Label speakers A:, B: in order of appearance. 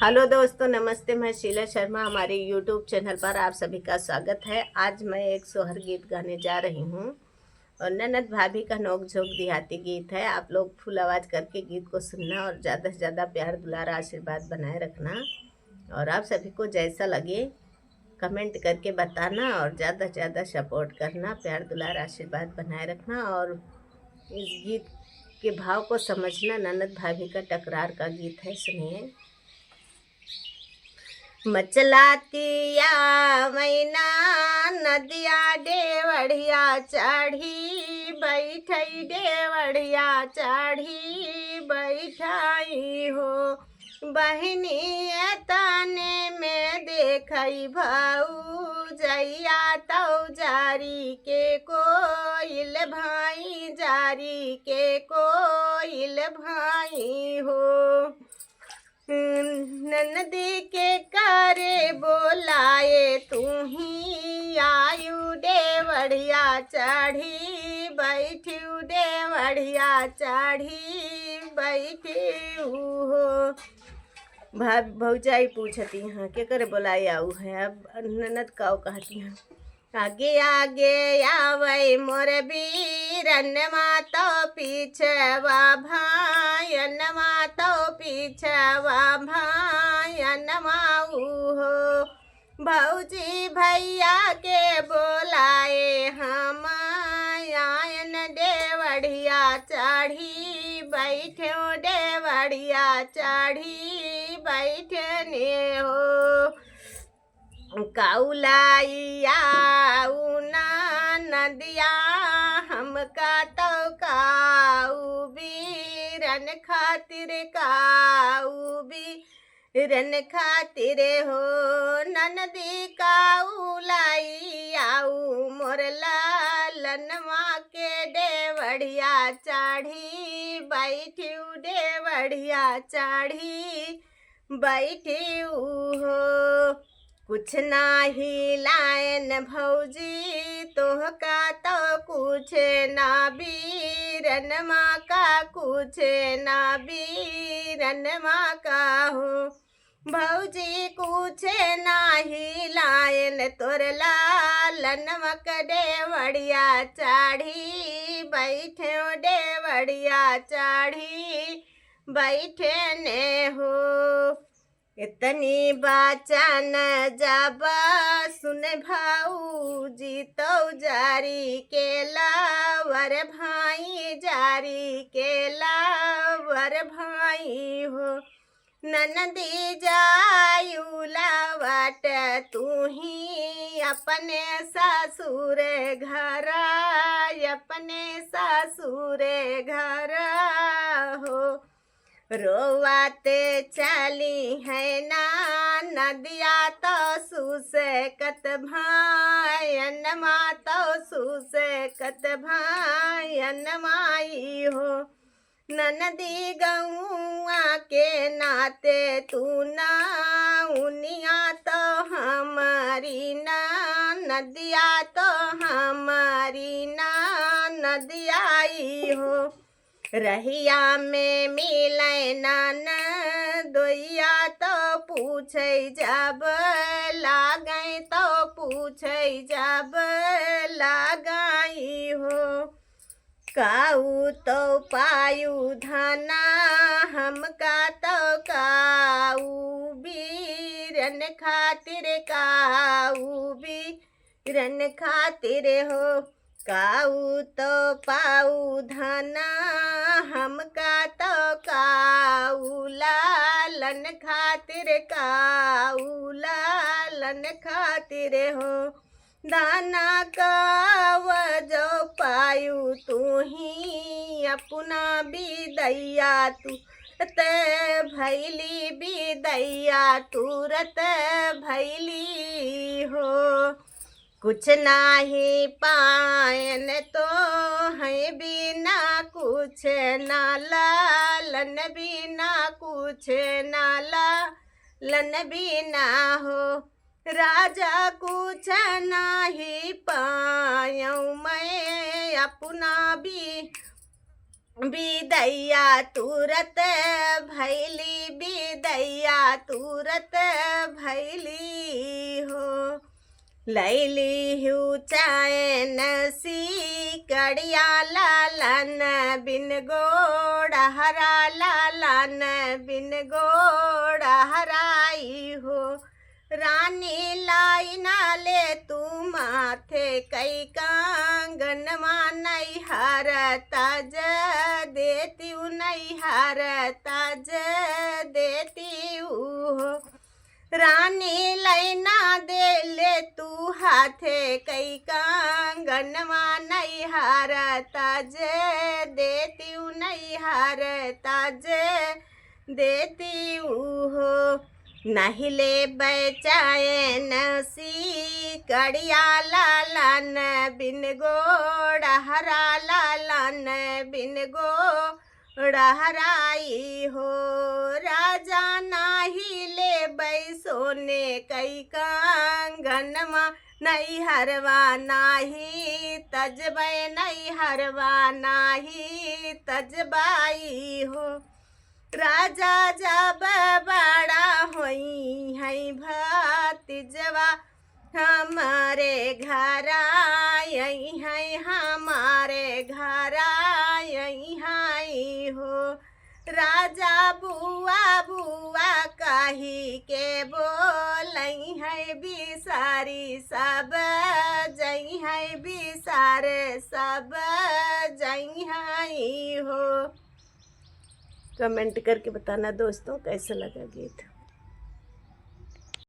A: Hello दोस्तों, नमस्ते। मैं शीला शर्मा, हमारे यूट्यूब चैनल पर आप सभी का स्वागत है। आज मैं एक सोहर गीत गाने जा रही हूँ और ननद भाभी का नोक झोंक देहाती गीत है। आप लोग फुल आवाज़ करके गीत को सुनना और ज़्यादा से ज़्यादा प्यार दुलार आशीर्वाद बनाए रखना। और आप सभी को जैसा लगे कमेंट करके बताना और ज़्यादा से ज़्यादा सपोर्ट करना, प्यार दुलार आशीर्वाद बनाए रखना। और इस गीत के भाव को समझना। ननद भाभी का टकरार का गीत है, सुनिए। मचलातिया मैना नदिया डेवढ़िया चढ़ी बैठई, डेवढ़िया चढ़ी बैठाई हो। बहनी तने में देखई भाऊ जैया तौ जारी के कोइल भाई, जारी के कोइल भाई हो। ननदी के करे बोलाए तू ही आयु, डेवढ़िया चढ़ी बैठू, डेवढ़िया चढ़ी बैठू हो। भौजाई पूछती हाँ के करे बोलाए आऊ है। अब ननद काऊ कहती हैं, आगे आगे आवै मोर बीरन मातो पीछवा भायन, मातो पीछवा भायन माऊ हो। भौजी भैया के बोलाए हम आयन, डेवढ़िया चढ़ी बैठो, डेवढ़िया चढ़ी बैठने हो। काउलाइया उना नदिया हमका तो काऊ बीरन खातिर, काऊ बीरन खातिर हो। ननदी काउलाई आऊ मोर लालनवा के डेवढ़िया चढ़ी बैठू, डेवढ़िया चढ़ी बैठू हो। कुछ नाही लायन भौजी तोहका तो कुछ ना बीरन माँ का, कुछ ना बीरन माँ का हो। भौजी कुछ नाही लायन तोर लालन मक, डेवढ़िया चढ़ी बैठो, डेवढ़िया चढ़ी बैठने हो। इतनी बाचन जब सुन भाऊजी तो जारी के लावर भाई, जारी के लावर भाई हो। ननदी जायू लावट तू ही अपने ससुर घर, अपने ससुर घर हो। रोवाते चली है ना नदिया तो सुसकत भायन, माँ तो सुसकत भायन माई हो। ननदी गौआ के नाते तू ना उनिया तो हमारी ना, नदिया तो हमारी ना नदियाई हो। रहिया में मिले नान दोइया तो पूछे जब लागई, तो पूछे जब लागई हो। काऊ तो पायु धना हमका तो काऊ बीरन खातिर, काऊ बीरन खातिर हो। काऊ तो पाऊ धना हमका तो काऊ लालन खातिर, काऊ लालन खातिर हो। दाना काव जो पायू तू ही अपना बिदैया, तू ते भैली बिदैया तुरत भैली हो। कुछ नाही पायन तो है बिना कुछ ना लालन, बिना कुछ ना लालन बिना हो। राजा कुछ नाही पायऊ मैं अपना भी बिदैया तुरत भैली, बिदैया तुरत भैली हो। लैली हूँ चैन सी कड़िया लालन बिन गोड़ा हरा, लालन बिन गोड़ा हराई हो। रानी लाई ना ले तू माथे कई कांगन नहीं हार ताज देती नहीं हार ताज देती हो। रानी लैना दे ले तू हाथे कई कांगन नहीं हार ताज देती नहीं हार ताज देती हो। नहीं ले बचैन सी कड़िया लालन बिन गोड़ा हरा, लालन बिन गोड़ा हराई हो। राजा नाही ले बैसोने कई कांगन नहीं हरवा नाही तजबै, नहीं हरवा नाही तजबाई हो। राजा जब बड़ा होई है भतीजवा हमारे घर आई है, हमारे घर आई है हो। राजा बुआ बुआ कही के बोलई है, बिसारी सब जई है, बिसार सब जई है हो। कमेंट करके बताना दोस्तों कैसा लगा गीत।